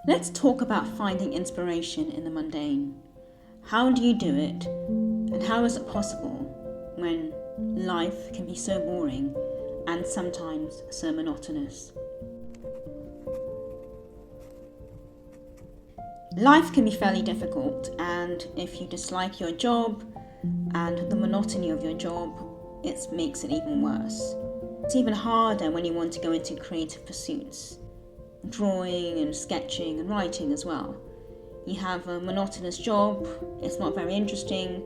Let's talk about finding inspiration in the mundane. How do you do it, and how is it possible when life can be so boring and sometimes so monotonous? Life can be fairly difficult, and if you dislike your job and the monotony of your job, it makes it even worse. It's even harder when you want to go into creative pursuits, drawing and sketching and writing as well. You have a monotonous job, it's not very interesting.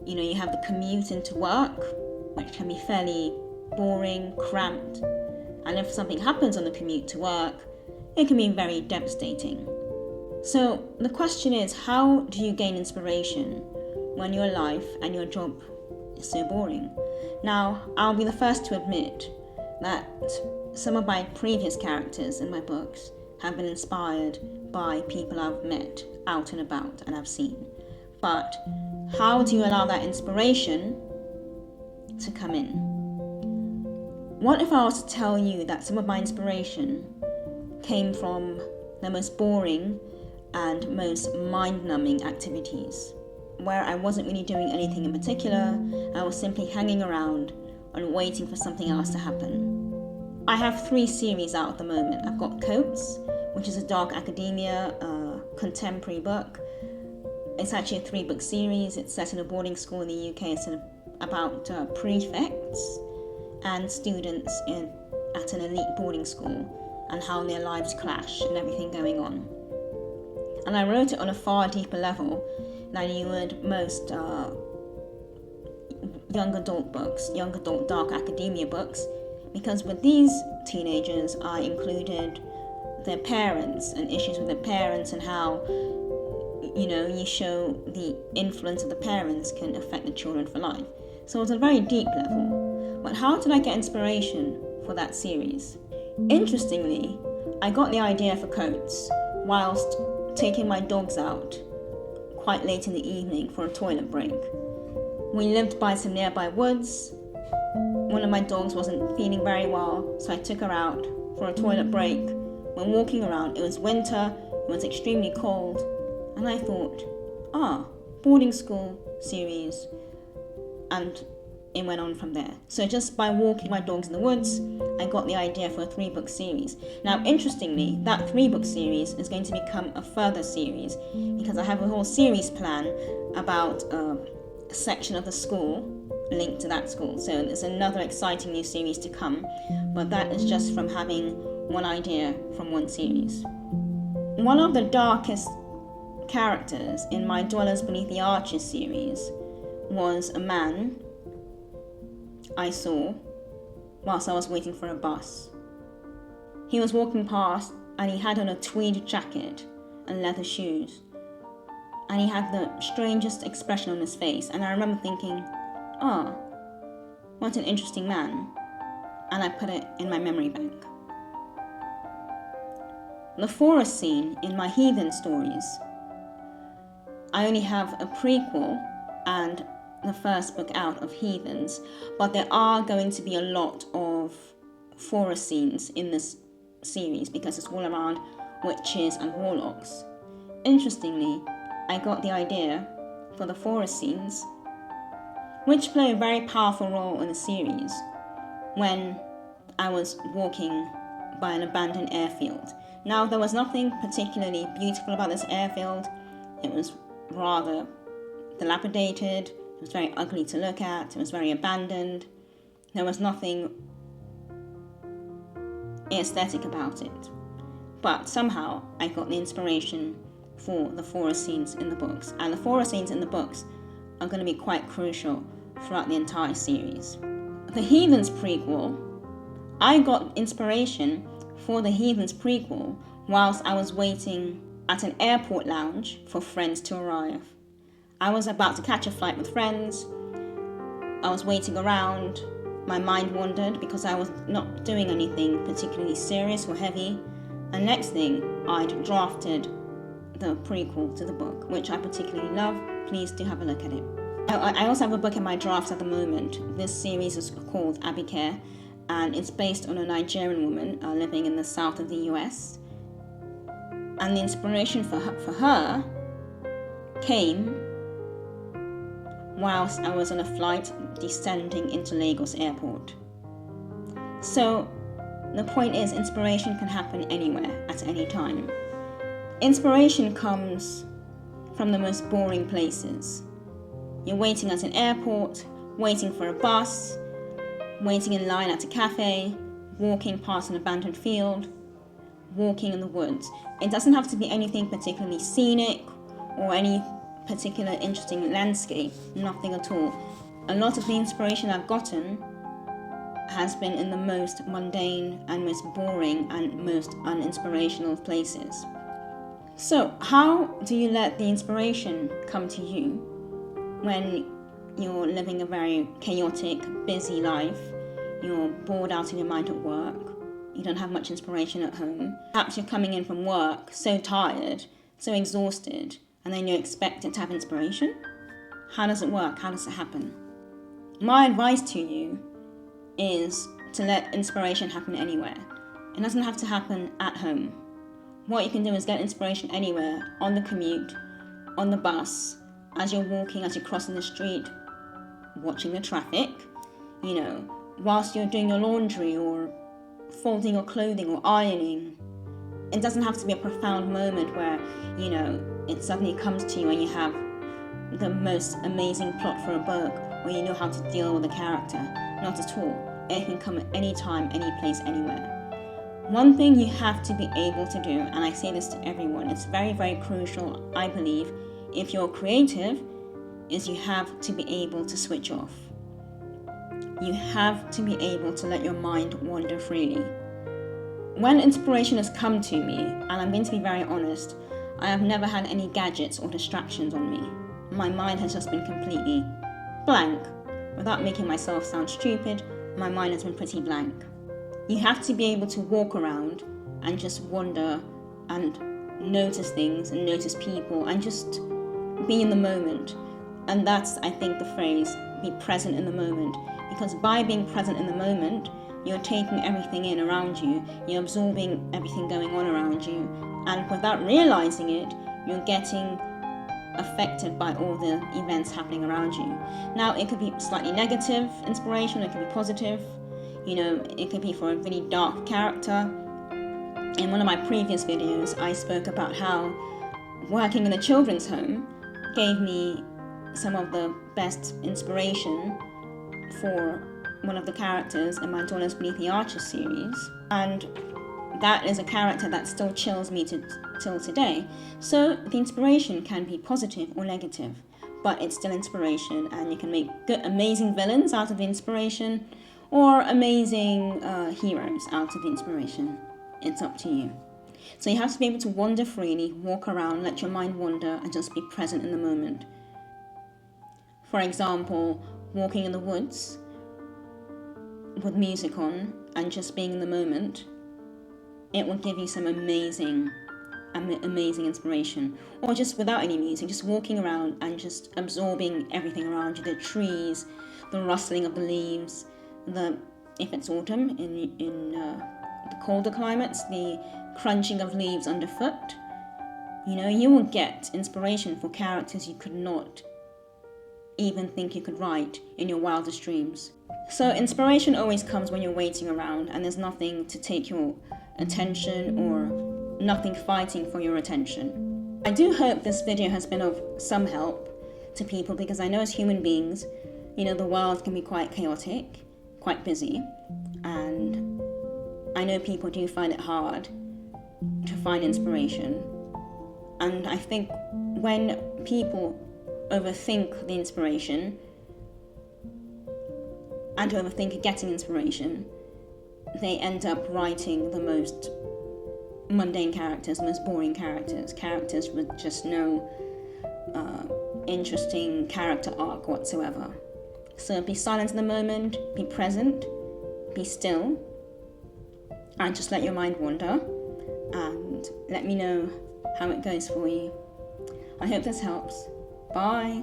You have the commute into work, which can be fairly boring, cramped, and if something happens on the commute to work, it can be very devastating. So the question is, how do you gain inspiration when your life and your job is so boring? Now, I'll be the first to admit that some of my previous characters in my books have been inspired by people I've met out and about and I've seen. But how do you allow that inspiration to come in? What if I was to tell you that some of my inspiration came from the most boring and most mind-numbing activities, where I wasn't really doing anything in particular, I was simply hanging around and waiting for something else to happen. I have 3 series out at the moment. I've got Coates, which is a dark academia, contemporary book. It's actually a 3-book series. It's set in a boarding school in the UK. It's about prefects and students at an elite boarding school and how their lives clash and everything going on. And I wrote it on a far deeper level than you would most young adult books, young adult dark academia books, because with these teenagers I included their parents and issues with their parents and how you show the influence of the parents can affect the children for life. So it was a very deep level. But how did I get inspiration for that series? Interestingly, I got the idea for Coates whilst taking my dogs out quite late in the evening for a toilet break. We lived by some nearby woods. One of my dogs wasn't feeling very well, so I took her out for a toilet break. When walking around, it was winter, it was extremely cold, and I thought, boarding school series, and it went on from there. So just by walking my dogs in the woods, I got the idea for a 3-book series. Now, interestingly, that 3-book series is going to become a further series because I have a whole series plan about a section of the school linked to that school. So there's another exciting new series to come, but that is just from having one idea from one series. One of the darkest characters in my Dwellers Beneath the Arches series was a man I saw whilst I was waiting for a bus. He was walking past and he had on a tweed jacket and leather shoes, and he had the strangest expression on his face, and I remember thinking, what an interesting man, and I put it in my memory bank. The forest scene in my Heathens stories, I only have a prequel and the first book out of Heathens, but there are going to be a lot of forest scenes in this series because it's all around witches and warlocks. Interestingly, I got the idea for the forest scenes, which play a very powerful role in the series, when I was walking by an abandoned airfield. Now, there was nothing particularly beautiful about this airfield. It was rather dilapidated. It was very ugly to look at. It was very abandoned. There was nothing aesthetic about it. But somehow I got the inspiration for the forest scenes in the books. And the forest scenes in the books are going to be quite crucial throughout the entire series. The Heathens prequel, I got inspiration for the Heathens prequel whilst I was waiting at an airport lounge for friends to arrive. I was about to catch a flight with friends. I was waiting around. My mind wandered because I was not doing anything particularly serious or heavy. And next thing, I'd drafted the prequel to the book, which I particularly love. Please do have a look at it. I also have a book in my drafts at the moment. This series is called Abike, and it's based on a Nigerian woman living in the south of the US. And the inspiration for her came whilst I was on a flight descending into Lagos airport. So the point is, inspiration can happen anywhere at any time. Inspiration comes from the most boring places. You're waiting at an airport, waiting for a bus, waiting in line at a cafe, walking past an abandoned field, walking in the woods. It doesn't have to be anything particularly scenic or any particular interesting landscape, nothing at all. A lot of the inspiration I've gotten has been in the most mundane and most boring and most uninspirational of places. So, how do you let the inspiration come to you when you're living a very chaotic, busy life? You're bored out of your mind at work, you don't have much inspiration at home. Perhaps you're coming in from work so tired, so exhausted, and then you're expected to have inspiration? How does it work? How does it happen? My advice to you is to let inspiration happen anywhere. It doesn't have to happen at home. What you can do is get inspiration anywhere, on the commute, on the bus, as you're walking, as you're crossing the street, watching the traffic, whilst you're doing your laundry or folding your clothing or ironing. It doesn't have to be a profound moment where, it suddenly comes to you and you have the most amazing plot for a book, or you know how to deal with a character. Not at all. It can come at any time, any place, anywhere. One thing you have to be able to do, and I say this to everyone, it's very, very crucial, I believe, if you're creative, is you have to be able to switch off. You have to be able to let your mind wander freely. When inspiration has come to me, and I'm going to be very honest, I have never had any gadgets or distractions on me. My mind has just been completely blank. Without making myself sound stupid, my mind has been pretty blank. You have to be able to walk around and just wander and notice things and notice people and just be in the moment. And that's, I think, the phrase, be present in the moment. Because by being present in the moment, you're taking everything in around you, you're absorbing everything going on around you, and without realizing it, you're getting affected by all the events happening around you. Now, it could be slightly negative inspiration, it could be positive, it could be for a really dark character. In one of my previous videos, I spoke about how working in a children's home gave me some of the best inspiration for one of the characters in my Daughters Beneath the Arches series, and that is a character that still chills me till today. So the inspiration can be positive or negative, but it's still inspiration, and you can make good, amazing villains out of the inspiration, or amazing heroes out of the inspiration. It's up to you. So you have to be able to wander freely, walk around, let your mind wander, and just be present in the moment. For example, walking in the woods with music on and just being in the moment, it will give you some amazing inspiration. Or just without any music, just walking around and just absorbing everything around you, the trees, the rustling of the leaves, if it's autumn, in the colder climates, the crunching of leaves underfoot. You will get inspiration for characters you could not even think you could write in your wildest dreams. So inspiration always comes when you're waiting around and there's nothing to take your attention or nothing fighting for your attention. I do hope this video has been of some help to people, because I know as human beings, the world can be quite chaotic, quite busy, and I know people do find it hard to find inspiration. And I think when people overthink the inspiration and overthink getting inspiration, they end up writing the most mundane characters, the most boring characters with just no interesting character arc whatsoever. So be silent in the moment, be present, be still, and just let your mind wander, and let me know how it goes for you. I hope this helps. Bye.